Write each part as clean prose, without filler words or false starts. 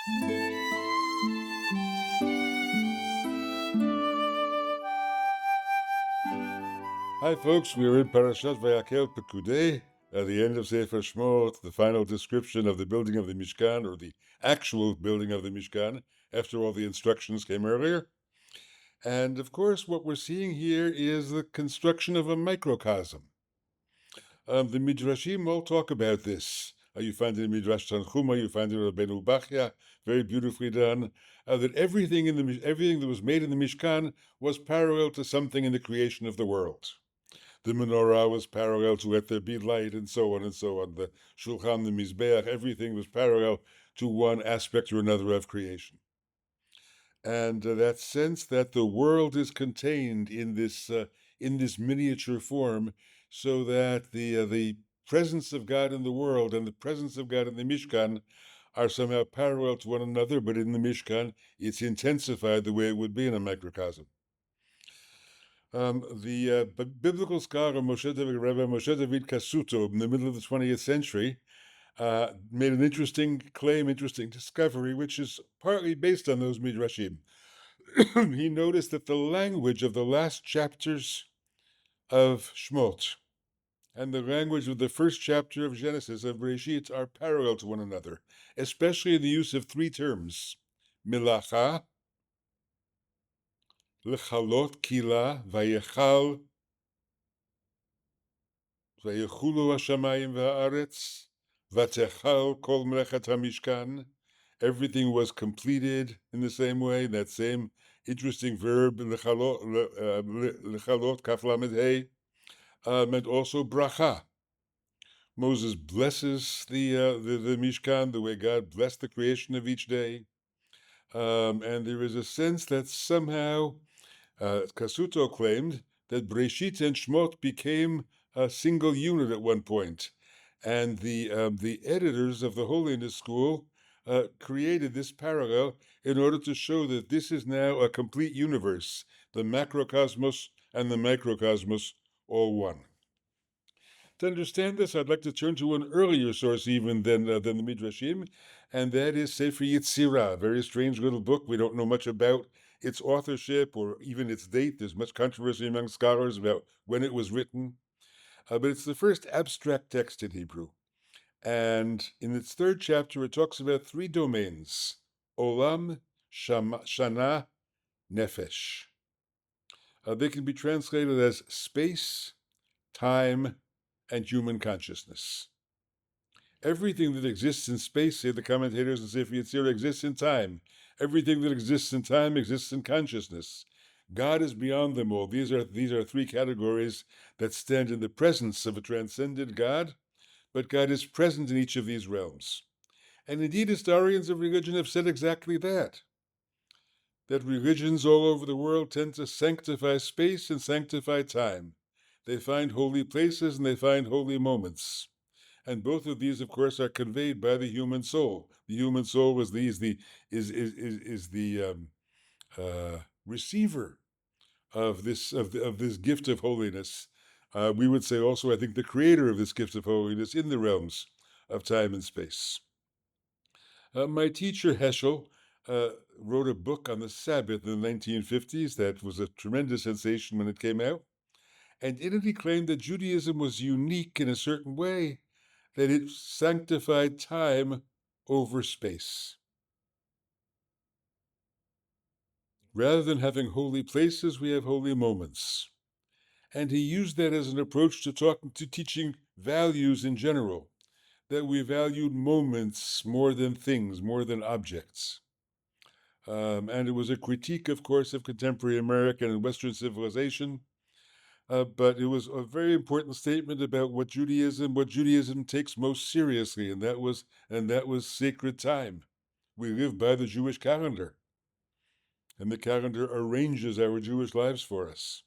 Hi, folks. We are in Parashat Yakhel Pekudey, at the end of Sefer Shmot, the final description of the building of the Mishkan, or the actual building of the Mishkan, after all the instructions came earlier. And of course, what we're seeing here is the construction of a microcosm. The Midrashim all talk about this. You find it in Midrash Tanchuma, you find it in Rabbeinu Bachya, very beautifully done. That everything everything that was made in the Mishkan was parallel to something in the creation of the world. The menorah was parallel to let there be light, and so on and so on. The shulchan, the mizbeach, everything was parallel to one aspect or another of creation. And that sense that the world is contained in this miniature form, so that the presence of God in the world and the presence of God in the Mishkan are somehow parallel to one another, but in the Mishkan, it's intensified the way it would be in a microcosm. The biblical scholar Rabbi Moshe David Kasuto, in the middle of the 20th century, made an interesting claim, interesting discovery, which is partly based on those midrashim. He noticed that the language of the last chapters of Shmot and the language of the first chapter of Genesis, of Bereshit, are parallel to one another, especially in the use of three terms: milacha, lechalot kila, vayechal, vayechulu hashamayim va'aretz, vatechal kol melechat hamishkan. Everything was completed in the same way, that same interesting verb, lechalot, kaf lamed hey, meant also bracha. Moses blesses the Mishkan the way God blessed the creation of each day. And there is a sense that somehow, Kasuto claimed that Breshit and Shmot became a single unit at one point. And the editors of the Holiness School created this parallel in order to show that this is now a complete universe, the macrocosmos and the microcosmos, all one. To understand this, I'd like to turn to an earlier source even than the Midrashim, and that is Sefer Yetzirah, a very strange little book. We don't know much about its authorship or even its date. There's much controversy among scholars about when it was written, but it's the first abstract text in Hebrew. And in its third chapter, it talks about three domains: Olam, Shana, Nefesh. They can be translated as space, time, and human consciousness. Everything that exists in space, say the commentators in Sefer Yetzirah, exists in time. Everything that exists in time exists in consciousness. God is beyond them all. These are three categories that stand in the presence of a transcendent God, but God is present in each of these realms. And indeed, historians of religion have said exactly that religions all over the world tend to sanctify space and sanctify time. They find holy places and they find holy moments. And both of these, of course, are conveyed by the human soul. The human soul is the receiver of this gift of holiness. We would say also, I think, the creator of this gift of holiness in the realms of time and space. My teacher Heschel wrote a book on the Sabbath in the 1950s that was a tremendous sensation when it came out. And in it he claimed that Judaism was unique in a certain way, that it sanctified time over space. Rather than having holy places, we have holy moments. And he used that as an approach to teaching values in general, that we valued moments more than things, more than objects. And it was a critique, of course, of contemporary American and Western civilization. But it was a very important statement about what Judaism takes most seriously, and that was sacred time. We live by the Jewish calendar, and the calendar arranges our Jewish lives for us.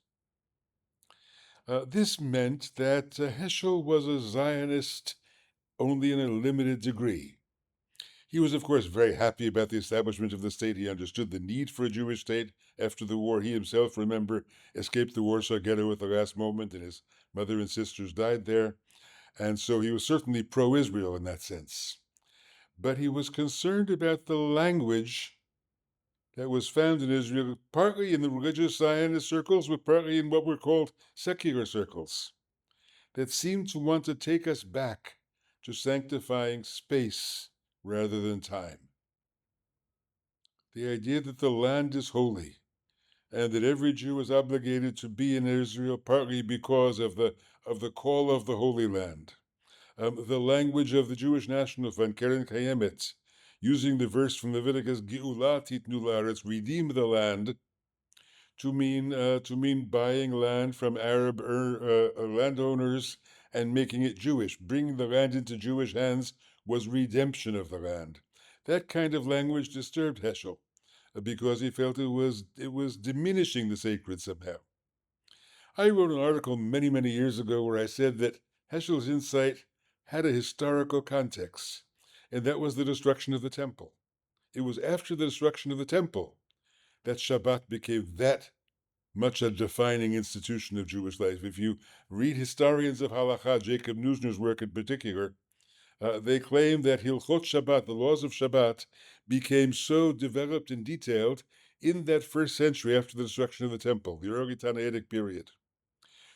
This meant that Heschel was a Zionist only in a limited degree. He was, of course, very happy about the establishment of the state. He understood the need for a Jewish state after the war. He himself, remember, escaped the Warsaw Ghetto at the last moment, and his mother and sisters died there. And so he was certainly pro-Israel in that sense. but he was concerned about the language that was found in Israel, partly in the religious Zionist circles, but partly in what were called secular circles, that seemed to want to take us back to sanctifying space rather than time. The idea that the land is holy and that every Jew is obligated to be in Israel partly because of the call of the Holy Land. The language of the Jewish National Fund, Keren Kayemet, using the verse from Leviticus, Geula titnu la'aretz, redeem the land, to mean buying land from Arab landowners and making it Jewish. Bringing the land into Jewish hands was redemption of the land. That kind of language disturbed Heschel because he felt it was diminishing the sacred somehow. I wrote an article many, many years ago where I said that Heschel's insight had a historical context, and that was the destruction of the temple. It was after the destruction of the temple that Shabbat became that much a defining institution of Jewish life. If you read historians of Halakha, Jacob Neusner's work in particular, they claim that Hilchot Shabbat, the laws of Shabbat, became so developed and detailed in that first century after the destruction of the temple, the early Tannaitic period,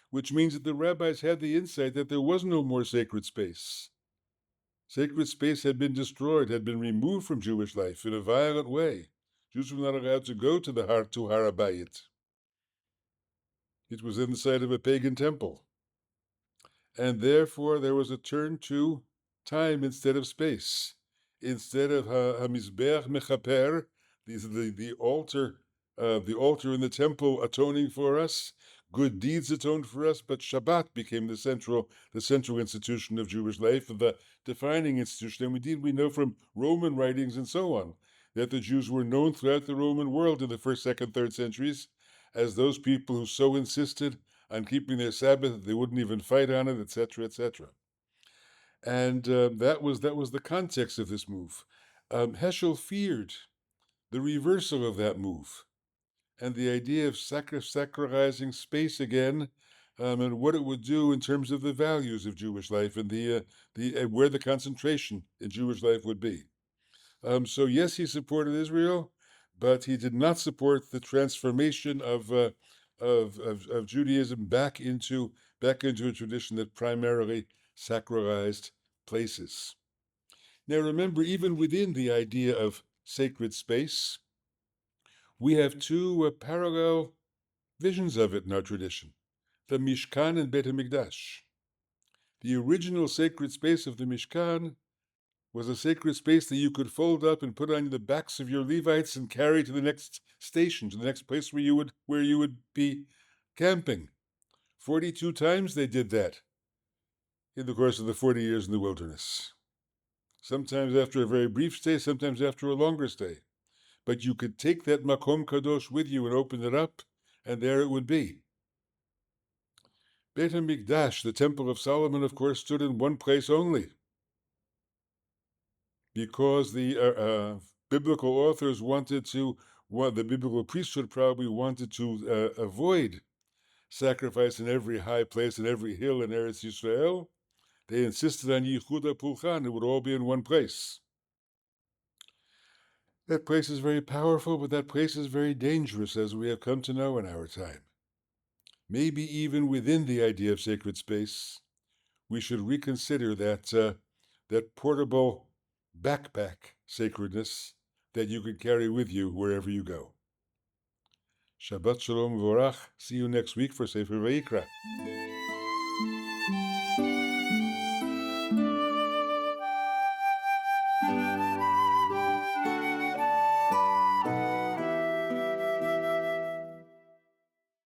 which means that the rabbis had the insight that there was no more sacred space. Sacred space had been destroyed, had been removed from Jewish life in a violent way. Jews were not allowed to go to Har Bayit. It was in the site of a pagan temple. And therefore there was a turn to time instead of space. Instead of Hamizbeach Mechaper, the altar in the temple atoning for us, good deeds atoned for us, but Shabbat became the central institution of Jewish life, the defining institution. And indeed we know from Roman writings and so on that the Jews were known throughout the Roman world in the first, second, third centuries as those people who so insisted on keeping their Sabbath that they wouldn't even fight on it, etc., etc. And that was the context of this move. Heschel feared the reversal of that move and the idea of sacralizing space again, and what it would do in terms of the values of Jewish life and where the concentration in Jewish life would be. So yes, he supported Israel, but he did not support the transformation of Judaism back into a tradition that primarily sacralized places. Now remember, even within the idea of sacred space, we have two parallel visions of it in our tradition: the Mishkan and Beit HaMikdash. The original sacred space of the Mishkan was a sacred space that you could fold up and put on the backs of your Levites and carry to the next station, to the next place where you would be camping. 42 times they did that in the course of the 40 years in the wilderness. Sometimes after a very brief stay, sometimes after a longer stay. But you could take that Makom Kadosh with you and open it up, and there it would be. Beit HaMikdash, the Temple of Solomon, of course, stood in one place only, because the biblical authors the biblical priesthood probably wanted to avoid sacrifice in every high place and every hill in Eretz Yisrael. They insisted on Yichuda Pulchan, it would all be in one place. That place is very powerful, but that place is very dangerous, as we have come to know in our time. Maybe even within the idea of sacred space, we should reconsider that portable backpack sacredness that you can carry with you wherever you go. Shabbat Shalom Vorach. See you next week for Sefer Vayikra.